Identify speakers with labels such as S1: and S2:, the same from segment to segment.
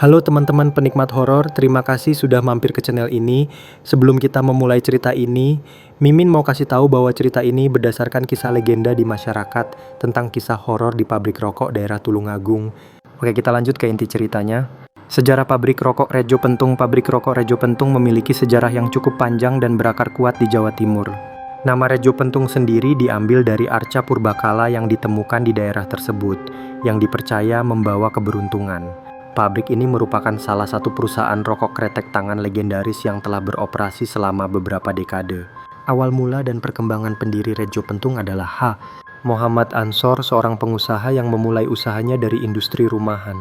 S1: Halo teman-teman penikmat horor, terima kasih sudah mampir ke channel ini. Sebelum kita memulai cerita ini, Mimin mau kasih tahu bahwa cerita ini berdasarkan kisah legenda di masyarakat tentang kisah horor di pabrik rokok daerah Tulungagung. Oke, kita lanjut ke inti ceritanya. Sejarah pabrik rokok Rejo Pentung. Pabrik rokok Rejo Pentung memiliki sejarah yang cukup panjang dan berakar kuat di Jawa Timur. Nama Rejo Pentung sendiri diambil dari arca purbakala yang ditemukan di daerah tersebut, yang dipercaya membawa keberuntungan. Pabrik ini merupakan salah satu perusahaan rokok kretek tangan legendaris yang telah beroperasi selama beberapa dekade. Awal mula dan perkembangan pendiri Rejo Pentung adalah H. Muhammad Ansor, seorang pengusaha yang memulai usahanya dari industri rumahan.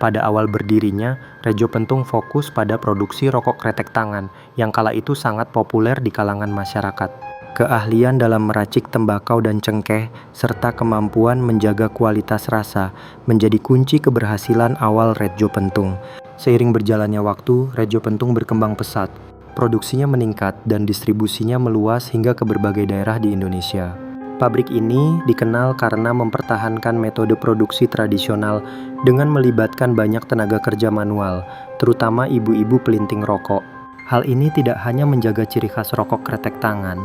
S1: Pada awal berdirinya, Rejo Pentung fokus pada produksi rokok kretek tangan yang kala itu sangat populer di kalangan masyarakat. Keahlian dalam meracik tembakau dan cengkeh, serta kemampuan menjaga kualitas rasa, menjadi kunci keberhasilan awal Rejo Pentung. Seiring berjalannya waktu, Rejo Pentung berkembang pesat. Produksinya meningkat dan distribusinya meluas hingga ke berbagai daerah di Indonesia. Pabrik ini dikenal karena mempertahankan metode produksi tradisional dengan melibatkan banyak tenaga kerja manual, terutama ibu-ibu pelinting rokok. Hal ini tidak hanya menjaga ciri khas rokok kretek tangan,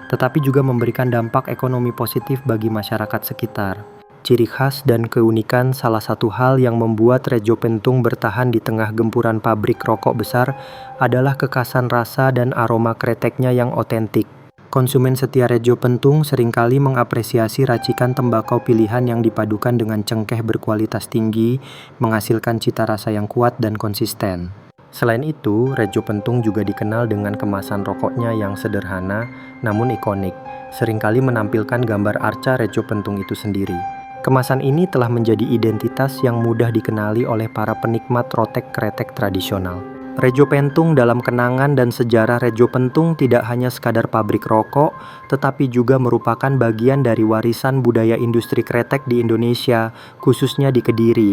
S1: tetapi juga memberikan dampak ekonomi positif bagi masyarakat sekitar. Ciri khas dan keunikan salah satu hal yang membuat Rejo Pentung bertahan di tengah gempuran pabrik rokok besar adalah kekhasan rasa dan aroma kreteknya yang otentik. Konsumen setia Rejo Pentung seringkali mengapresiasi racikan tembakau pilihan yang dipadukan dengan cengkeh berkualitas tinggi, menghasilkan cita rasa yang kuat dan konsisten. Selain itu, Rejo Pentung juga dikenal dengan kemasan rokoknya yang sederhana namun ikonik, seringkali menampilkan gambar arca Rejo Pentung itu sendiri. Kemasan ini telah menjadi identitas yang mudah dikenali oleh para penikmat rotek kretek tradisional. Rejo Pentung dalam kenangan dan sejarah Rejo Pentung tidak hanya sekadar pabrik rokok, tetapi juga merupakan bagian dari warisan budaya industri kretek di Indonesia, khususnya di Kediri.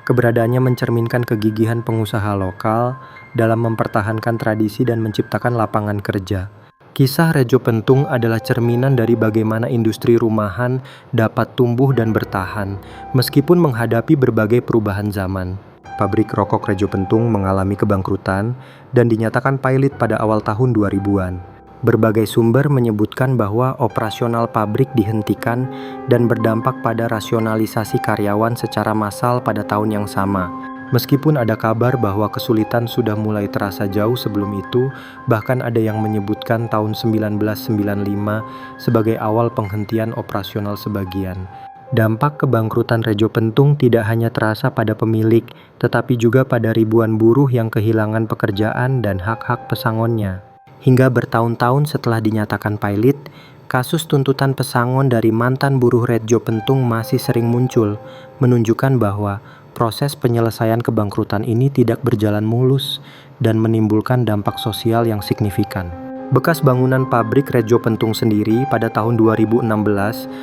S1: Keberadaannya mencerminkan kegigihan pengusaha lokal dalam mempertahankan tradisi dan menciptakan lapangan kerja. Kisah Rejo Pentung adalah cerminan dari bagaimana industri rumahan dapat tumbuh dan bertahan, meskipun menghadapi berbagai perubahan zaman. Pabrik rokok Rejo Pentung mengalami kebangkrutan dan dinyatakan pailit pada awal tahun 2000-an. Berbagai sumber menyebutkan bahwa operasional pabrik dihentikan dan berdampak pada rasionalisasi karyawan secara massal pada tahun yang sama. Meskipun ada kabar bahwa kesulitan sudah mulai terasa jauh sebelum itu, bahkan ada yang menyebutkan tahun 1995 sebagai awal penghentian operasional sebagian. Dampak kebangkrutan Rejo Pentung tidak hanya terasa pada pemilik, tetapi juga pada ribuan buruh yang kehilangan pekerjaan dan hak-hak pesangonnya. Hingga bertahun-tahun setelah dinyatakan pailit, kasus tuntutan pesangon dari mantan buruh Rejo Pentung masih sering muncul, menunjukkan bahwa proses penyelesaian kebangkrutan ini tidak berjalan mulus dan menimbulkan dampak sosial yang signifikan. Bekas bangunan pabrik Rejo Pentung sendiri pada tahun 2016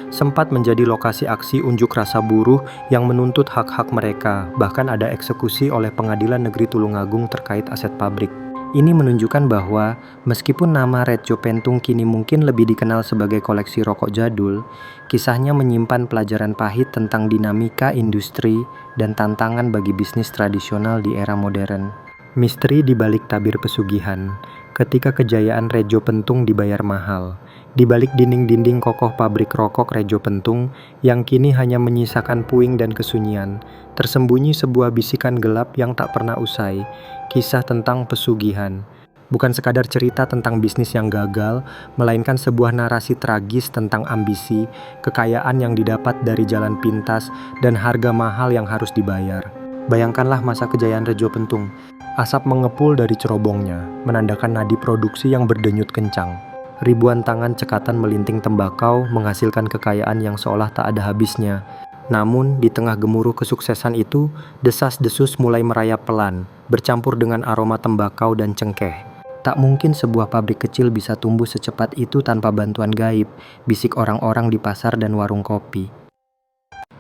S1: sempat menjadi lokasi aksi unjuk rasa buruh yang menuntut hak-hak mereka, bahkan ada eksekusi oleh Pengadilan Negeri Tulungagung terkait aset pabrik. Ini menunjukkan bahwa meskipun nama Rejo Pentung kini mungkin lebih dikenal sebagai koleksi rokok jadul, kisahnya menyimpan pelajaran pahit tentang dinamika industri dan tantangan bagi bisnis tradisional di era modern. Misteri di balik tabir pesugihan, ketika kejayaan Rejo Pentung dibayar mahal. Di balik dinding-dinding kokoh pabrik rokok Rejo Pentung yang kini hanya menyisakan puing dan kesunyian, tersembunyi sebuah bisikan gelap yang tak pernah usai, kisah tentang pesugihan. Bukan sekadar cerita tentang bisnis yang gagal, melainkan sebuah narasi tragis tentang ambisi, kekayaan yang didapat dari jalan pintas, dan harga mahal yang harus dibayar. Bayangkanlah masa kejayaan Rejo Pentung. Asap mengepul dari cerobongnya, menandakan nadi produksi yang berdenyut kencang. Ribuan tangan cekatan melinting tembakau menghasilkan kekayaan yang seolah tak ada habisnya. Namun, di tengah gemuruh kesuksesan itu, desas-desus mulai merayap pelan, bercampur dengan aroma tembakau dan cengkeh. Tak mungkin sebuah pabrik kecil bisa tumbuh secepat itu tanpa bantuan gaib, bisik orang-orang di pasar dan warung kopi.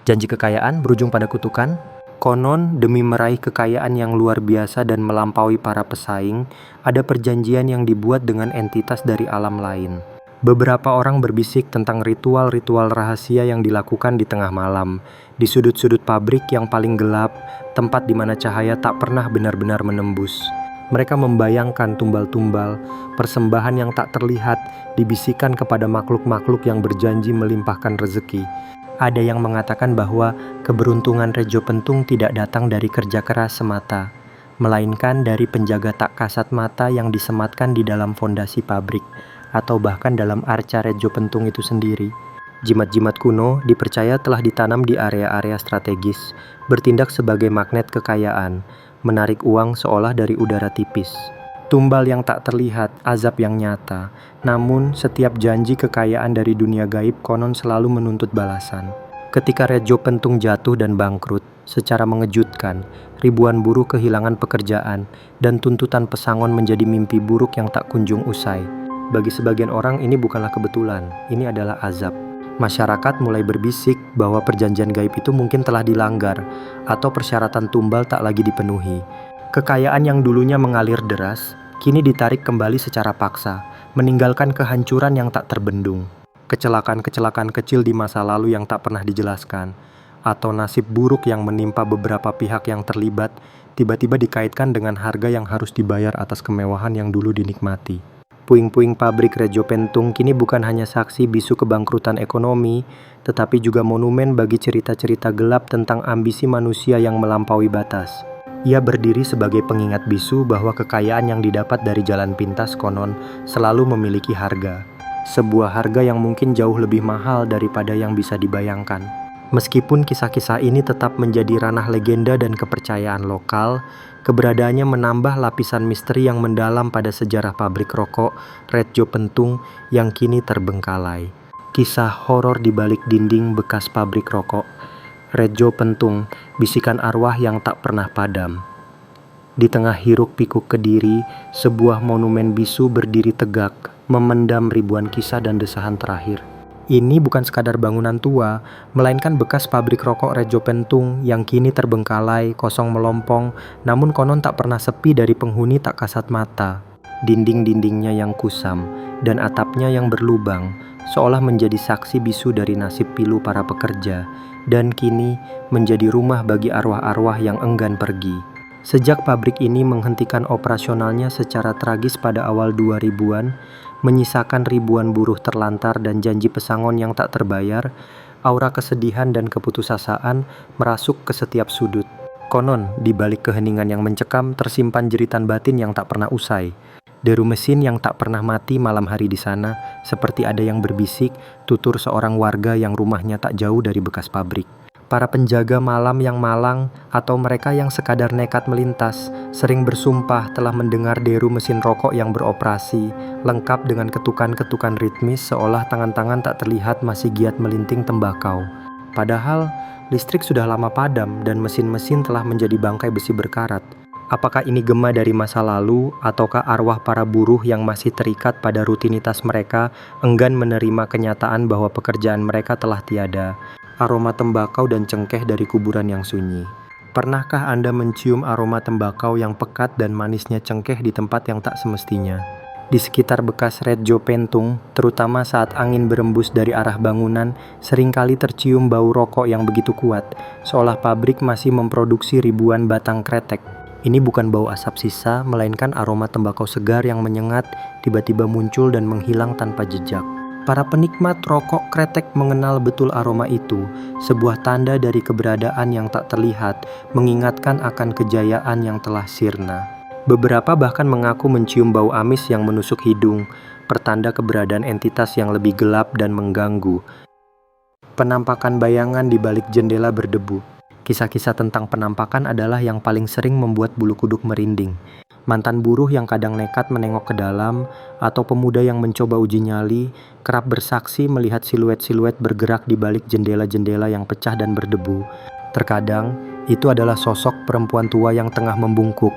S1: Janji kekayaan berujung pada kutukan. Konon, demi meraih kekayaan yang luar biasa dan melampaui para pesaing, ada perjanjian yang dibuat dengan entitas dari alam lain. Beberapa orang berbisik tentang ritual-ritual rahasia yang dilakukan di tengah malam, di sudut-sudut pabrik yang paling gelap, tempat di mana cahaya tak pernah benar-benar menembus. Mereka membayangkan tumbal-tumbal, persembahan yang tak terlihat, dibisikkan kepada makhluk-makhluk yang berjanji melimpahkan rezeki. Ada yang mengatakan bahwa keberuntungan Rejo Pentung tidak datang dari kerja keras semata, melainkan dari penjaga tak kasat mata yang disematkan di dalam fondasi pabrik, atau bahkan dalam arca Rejo Pentung itu sendiri. Jimat-jimat kuno dipercaya telah ditanam di area-area strategis, bertindak sebagai magnet kekayaan, menarik uang seolah dari udara tipis. Tumbal yang tak terlihat, azab yang nyata, namun setiap janji kekayaan dari dunia gaib konon selalu menuntut balasan. Ketika Rejo Pentung jatuh dan bangkrut, secara mengejutkan, ribuan buruh kehilangan pekerjaan, dan tuntutan pesangon menjadi mimpi buruk yang tak kunjung usai. Bagi sebagian orang ini bukanlah kebetulan, ini adalah azab. Masyarakat mulai berbisik bahwa perjanjian gaib itu mungkin telah dilanggar, atau persyaratan tumbal tak lagi dipenuhi. Kekayaan yang dulunya mengalir deras, kini ditarik kembali secara paksa, meninggalkan kehancuran yang tak terbendung. Kecelakaan-kecelakaan kecil di masa lalu yang tak pernah dijelaskan, atau nasib buruk yang menimpa beberapa pihak yang terlibat, tiba-tiba dikaitkan dengan harga yang harus dibayar atas kemewahan yang dulu dinikmati. Puing-puing pabrik Rejo Pentung kini bukan hanya saksi bisu kebangkrutan ekonomi, tetapi juga monumen bagi cerita-cerita gelap tentang ambisi manusia yang melampaui batas. Ia berdiri sebagai pengingat bisu bahwa kekayaan yang didapat dari jalan pintas konon selalu memiliki harga. Sebuah harga yang mungkin jauh lebih mahal daripada yang bisa dibayangkan. Meskipun kisah-kisah ini tetap menjadi ranah legenda dan kepercayaan lokal, keberadaannya menambah lapisan misteri yang mendalam pada sejarah pabrik rokok Rejo Pentung yang kini terbengkalai. Kisah horor di balik dinding bekas pabrik rokok Rejo Pentung, bisikan arwah yang tak pernah padam. Di tengah hiruk pikuk Kediri, sebuah monumen bisu berdiri tegak, memendam ribuan kisah dan desahan terakhir. Ini bukan sekadar bangunan tua, melainkan bekas pabrik rokok Rejo Pentung yang kini terbengkalai, kosong melompong, namun konon tak pernah sepi dari penghuni tak kasat mata. Dinding-dindingnya yang kusam, dan atapnya yang berlubang, seolah menjadi saksi bisu dari nasib pilu para pekerja, dan kini menjadi rumah bagi arwah-arwah yang enggan pergi. Sejak pabrik ini menghentikan operasionalnya secara tragis pada awal 2000-an, menyisakan ribuan buruh terlantar dan janji pesangon yang tak terbayar, aura kesedihan dan keputusasaan merasuk ke setiap sudut. Konon, di balik keheningan yang mencekam tersimpan jeritan batin yang tak pernah usai. Deru mesin yang tak pernah mati malam hari di sana, seperti ada yang berbisik, tutur seorang warga yang rumahnya tak jauh dari bekas pabrik. Para penjaga malam yang malang atau mereka yang sekadar nekat melintas sering bersumpah telah mendengar deru mesin rokok yang beroperasi, lengkap dengan ketukan-ketukan ritmis seolah tangan-tangan tak terlihat masih giat melinting tembakau. Padahal listrik sudah lama padam dan mesin-mesin telah menjadi bangkai besi berkarat. Apakah ini gema dari masa lalu ataukah arwah para buruh yang masih terikat pada rutinitas mereka enggan menerima kenyataan bahwa pekerjaan mereka telah tiada? Aroma tembakau dan cengkeh dari kuburan yang sunyi. Pernahkah Anda mencium aroma tembakau yang pekat dan manisnya cengkeh di tempat yang tak semestinya? Di sekitar bekas Rejo Pentung, terutama saat angin berembus dari arah bangunan, seringkali tercium bau rokok yang begitu kuat, seolah pabrik masih memproduksi ribuan batang kretek. Ini bukan bau asap sisa, melainkan aroma tembakau segar yang menyengat, tiba-tiba muncul dan menghilang tanpa jejak. Para penikmat rokok kretek mengenal betul aroma itu, sebuah tanda dari keberadaan yang tak terlihat, mengingatkan akan kejayaan yang telah sirna. Beberapa bahkan mengaku mencium bau amis yang menusuk hidung, pertanda keberadaan entitas yang lebih gelap dan mengganggu. Penampakan bayangan di balik jendela berdebu. Kisah-kisah tentang penampakan adalah yang paling sering membuat bulu kuduk merinding. Mantan buruh yang kadang nekat menengok ke dalam, atau pemuda yang mencoba uji nyali, kerap bersaksi melihat siluet-siluet bergerak di balik jendela-jendela yang pecah dan berdebu. Terkadang, itu adalah sosok perempuan tua yang tengah membungkuk,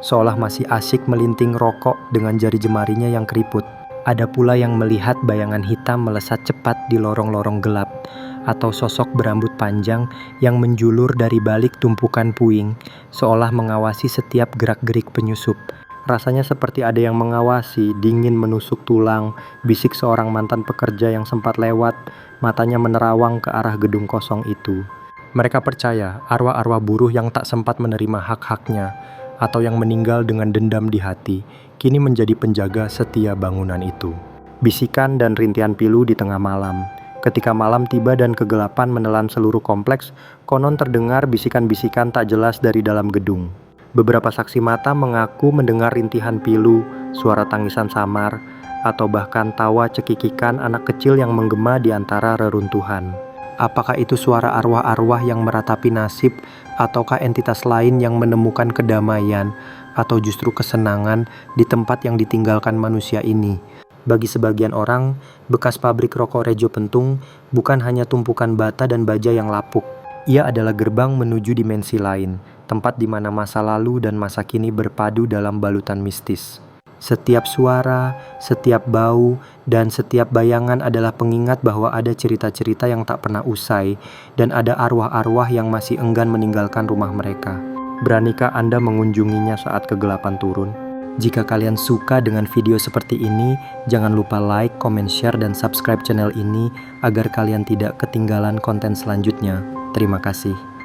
S1: seolah masih asyik melinting rokok dengan jari jemarinya yang keriput. Ada pula yang melihat bayangan hitam melesat cepat di lorong-lorong gelap, atau sosok berambut panjang yang menjulur dari balik tumpukan puing, seolah mengawasi setiap gerak-gerik penyusup. Rasanya seperti ada yang mengawasi, dingin menusuk tulang, bisik seorang mantan pekerja yang sempat lewat, matanya menerawang ke arah gedung kosong itu. Mereka percaya arwah-arwah buruh yang tak sempat menerima hak-haknya, atau yang meninggal dengan dendam di hati, kini menjadi penjaga setia bangunan itu. Bisikan dan rintihan pilu di tengah malam. Ketika malam tiba dan kegelapan menelan seluruh kompleks, konon terdengar bisikan-bisikan tak jelas dari dalam gedung. Beberapa saksi mata mengaku mendengar rintihan pilu, suara tangisan samar, atau bahkan tawa cekikikan anak kecil yang menggema di antara reruntuhan. Apakah itu suara arwah-arwah yang meratapi nasib, ataukah entitas lain yang menemukan kedamaian, atau justru kesenangan di tempat yang ditinggalkan manusia ini? Bagi sebagian orang, bekas pabrik rokok Rejo Pentung bukan hanya tumpukan bata dan baja yang lapuk. Ia adalah gerbang menuju dimensi lain, tempat di mana masa lalu dan masa kini berpadu dalam balutan mistis. Setiap suara, setiap bau, dan setiap bayangan adalah pengingat bahwa ada cerita-cerita yang tak pernah usai, dan ada arwah-arwah yang masih enggan meninggalkan rumah mereka. Beranikah Anda mengunjunginya saat kegelapan turun? Jika kalian suka dengan video seperti ini, jangan lupa like, comment, share, dan subscribe channel ini agar kalian tidak ketinggalan konten selanjutnya. Terima kasih.